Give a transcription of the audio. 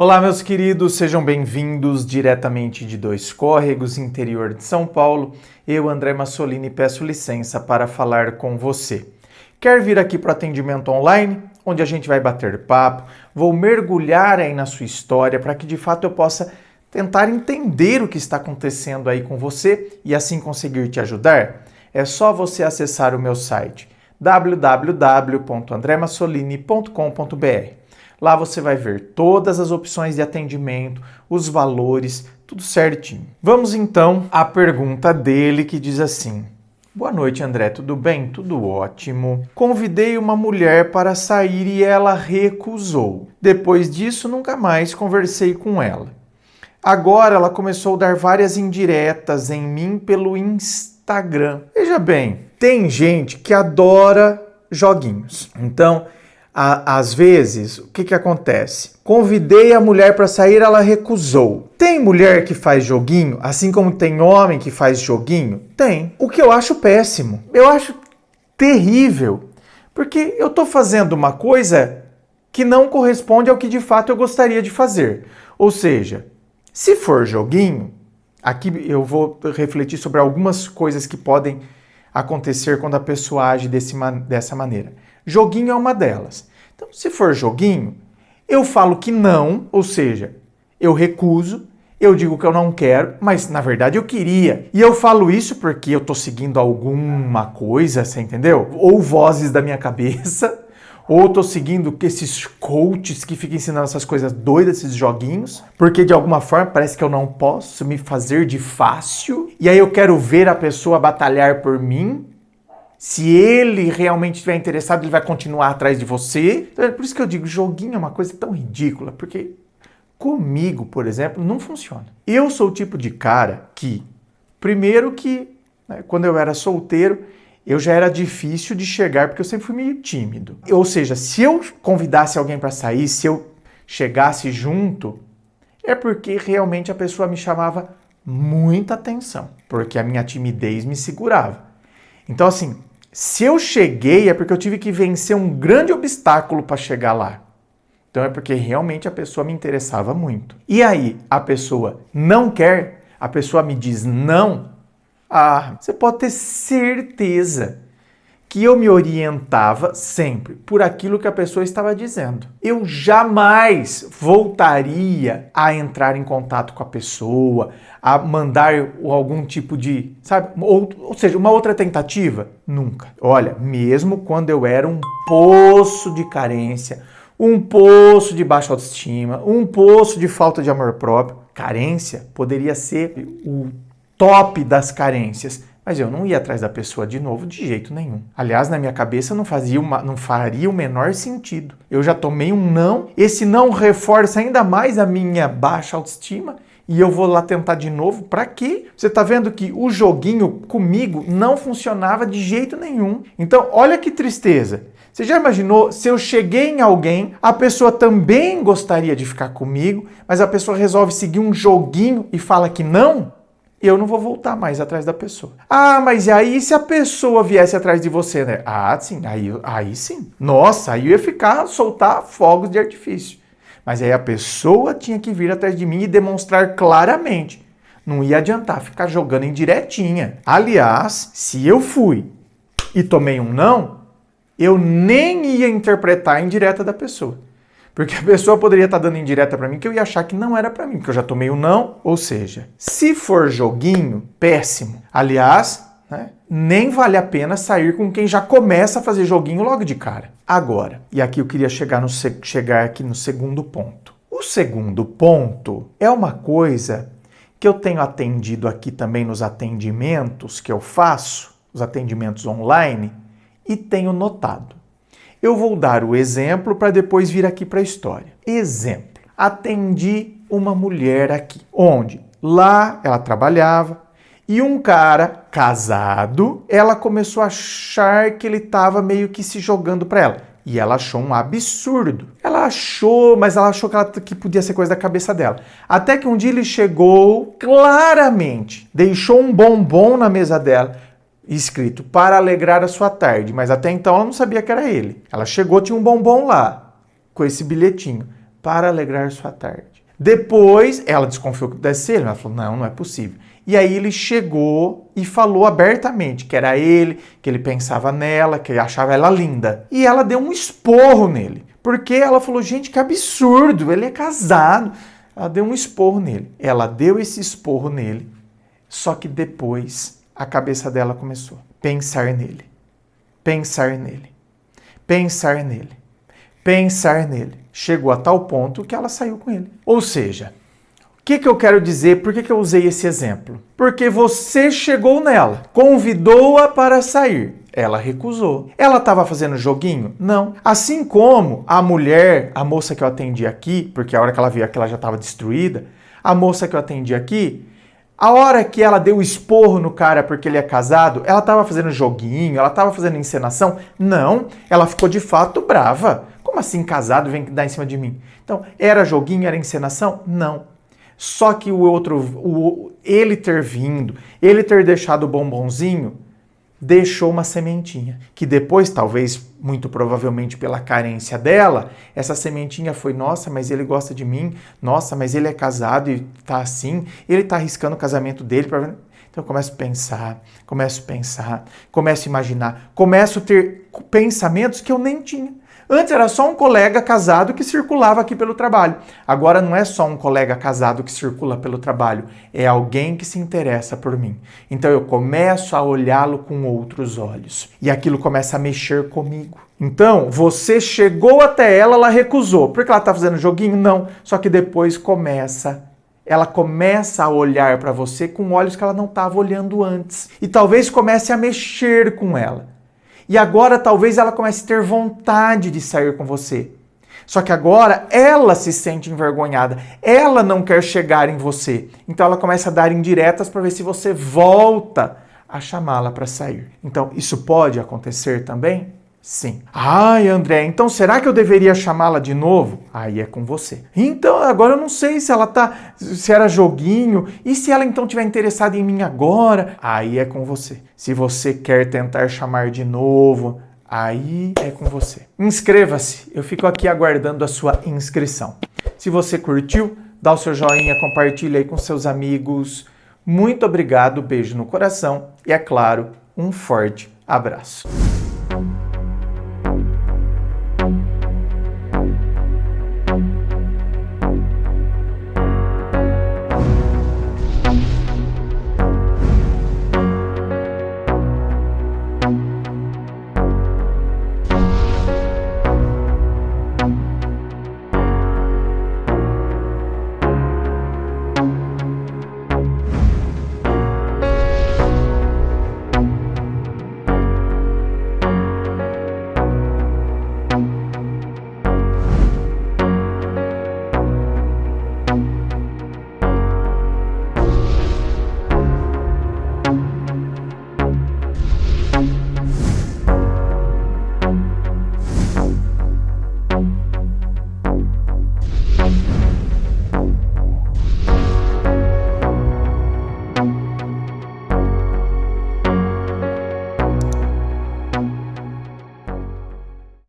Olá, meus queridos, sejam bem-vindos diretamente de Dois Córregos, interior de São Paulo. Eu, André Massolini, peço licença para falar com você. Quer vir aqui para o atendimento online, onde a gente vai bater papo, vou mergulhar aí na sua história para que de fato eu possa tentar entender o que está acontecendo aí com você e assim conseguir te ajudar? É só você acessar o meu site www.andremassolini.com.br. Lá você vai ver todas as opções de atendimento, os valores, tudo certinho. Vamos então à pergunta dele que diz assim: Boa noite, André, tudo bem? Tudo ótimo. Convidei uma mulher para sair e ela recusou. Depois disso, nunca mais conversei com ela. Agora ela começou a dar várias indiretas em mim pelo Instagram. Veja bem, tem gente que adora joguinhos. Então, às vezes, o que acontece? Convidei a mulher para sair, ela recusou. Tem mulher que faz joguinho, assim como tem homem que faz joguinho? Tem. O que eu acho péssimo. Eu acho terrível. Porque eu estou fazendo uma coisa que não corresponde ao que de fato eu gostaria de fazer. Ou seja, se for joguinho, aqui eu vou refletir sobre algumas coisas que podem acontecer quando a pessoa age dessa maneira. Joguinho é uma delas. Então, se for joguinho, eu falo que não, ou seja, eu recuso, eu digo que eu não quero, mas na verdade eu queria. E eu falo isso porque eu tô seguindo alguma coisa, você entendeu? Ou vozes da minha cabeça, ou tô seguindo esses coaches que ficam ensinando essas coisas doidas, esses joguinhos, porque de alguma forma parece que eu não posso me fazer de fácil, e aí eu quero ver a pessoa batalhar por mim. Se ele realmente estiver interessado, ele vai continuar atrás de você. Então, por isso que eu digo, joguinho é uma coisa tão ridícula, porque comigo, por exemplo, não funciona. Eu sou o tipo de cara que, primeiro que, quando eu era solteiro, eu já era difícil de chegar, porque eu sempre fui meio tímido. Ou seja, se eu convidasse alguém para sair, se eu chegasse junto, é porque realmente a pessoa me chamava muita atenção, porque a minha timidez me segurava. Então, assim, se eu cheguei é porque eu tive que vencer um grande obstáculo para chegar lá. Então é porque realmente a pessoa me interessava muito. E aí, a pessoa não quer, a pessoa me diz não, você pode ter certeza que eu me orientava sempre por aquilo que a pessoa estava dizendo. Eu jamais voltaria a entrar em contato com a pessoa, a mandar algum tipo de, sabe, ou seja, uma outra tentativa? Nunca. Olha, mesmo quando eu era um poço de carência, um poço de baixa autoestima, um poço de falta de amor próprio, carência poderia ser o top das carências. Mas eu não ia atrás da pessoa de novo de jeito nenhum. Aliás, na minha cabeça não faria o menor sentido. Eu já tomei um não, esse não reforça ainda mais a minha baixa autoestima e eu vou lá tentar de novo. Pra quê? Você tá vendo que o joguinho comigo não funcionava de jeito nenhum. Então, olha que tristeza. Você já imaginou se eu cheguei em alguém, a pessoa também gostaria de ficar comigo, mas a pessoa resolve seguir um joguinho e fala que não? Eu não vou voltar mais atrás da pessoa. Mas e aí se a pessoa viesse atrás de você, né? Sim, aí sim. Nossa, aí eu ia soltar fogos de artifício. Mas aí a pessoa tinha que vir atrás de mim e demonstrar claramente. Não ia adiantar ficar jogando indiretinha. Aliás, se eu fui e tomei um não, eu nem ia interpretar a indireta da pessoa. Porque a pessoa poderia estar dando indireta para mim que eu ia achar que não era para mim, porque eu já tomei o não. Ou seja, se for joguinho, péssimo. Aliás, nem vale a pena sair com quem já começa a fazer joguinho logo de cara. Agora, e aqui eu queria chegar aqui no segundo ponto. O segundo ponto é uma coisa que eu tenho atendido aqui também nos atendimentos que eu faço, os atendimentos online, e tenho notado. Eu vou dar o exemplo para depois vir aqui para a história. Exemplo. Atendi uma mulher aqui, onde lá ela trabalhava e um cara casado, ela começou a achar que ele estava meio que se jogando para ela. E ela achou um absurdo. Mas ela achou que podia ser coisa da cabeça dela. Até que um dia ele chegou claramente, deixou um bombom na mesa dela, escrito, para alegrar a sua tarde, mas até então ela não sabia que era ele. Ela chegou, tinha um bombom lá, com esse bilhetinho, para alegrar sua tarde. Depois, ela desconfiou que pudesse ser ele, ela falou, não é possível. E aí ele chegou e falou abertamente que era ele, que ele pensava nela, que ele achava ela linda. E ela deu um esporro nele, porque ela falou, gente, que absurdo, ele é casado. Ela deu um esporro nele. Ela deu esse esporro nele, só que depois a cabeça dela começou a pensar nele, pensar nele, pensar nele, pensar nele. Chegou a tal ponto que ela saiu com ele. Ou seja, o que eu quero dizer? Por que eu usei esse exemplo? Porque você chegou nela, convidou-a para sair. Ela recusou. Ela estava fazendo joguinho? Não. Assim como a mulher, a moça que eu atendi aqui, porque a hora que ela viu que ela já estava destruída, a moça que eu atendi aqui, a hora que ela deu esporro no cara porque ele é casado, ela estava fazendo joguinho, ela estava fazendo encenação? Não. Ela ficou de fato brava. Como assim casado vem dar em cima de mim? Então, era joguinho, era encenação? Não. Só que ele ter vindo, ele ter deixado o bombonzinho, deixou uma sementinha. Que depois, talvez, muito provavelmente pela carência dela, essa sementinha foi, nossa, mas ele gosta de mim, nossa, mas ele é casado e tá assim, ele tá arriscando o casamento dele. Então eu começo a pensar, começo a imaginar, começo a ter pensamentos que eu nem tinha. Antes era só um colega casado que circulava aqui pelo trabalho. Agora não é só um colega casado que circula pelo trabalho, é alguém que se interessa por mim. Então eu começo a olhá-lo com outros olhos. E aquilo começa a mexer comigo. Então, você chegou até ela recusou. Porque ela está fazendo joguinho? Não. Só que depois ela começa a olhar para você com olhos que ela não estava olhando antes. E talvez comece a mexer com ela. E agora talvez ela comece a ter vontade de sair com você. Só que agora ela se sente envergonhada. Ela não quer chegar em você. Então ela começa a dar indiretas para ver se você volta a chamá-la para sair. Então isso pode acontecer também? Sim. Ai, André, então será que eu deveria chamá-la de novo? Aí é com você. Então, agora eu não sei se era joguinho, e se ela então estiver interessada em mim agora? Aí é com você. Se você quer tentar chamar de novo, aí é com você. Inscreva-se, eu fico aqui aguardando a sua inscrição. Se você curtiu, dá o seu joinha, compartilha aí com seus amigos. Muito obrigado, beijo no coração e, é claro, um forte abraço.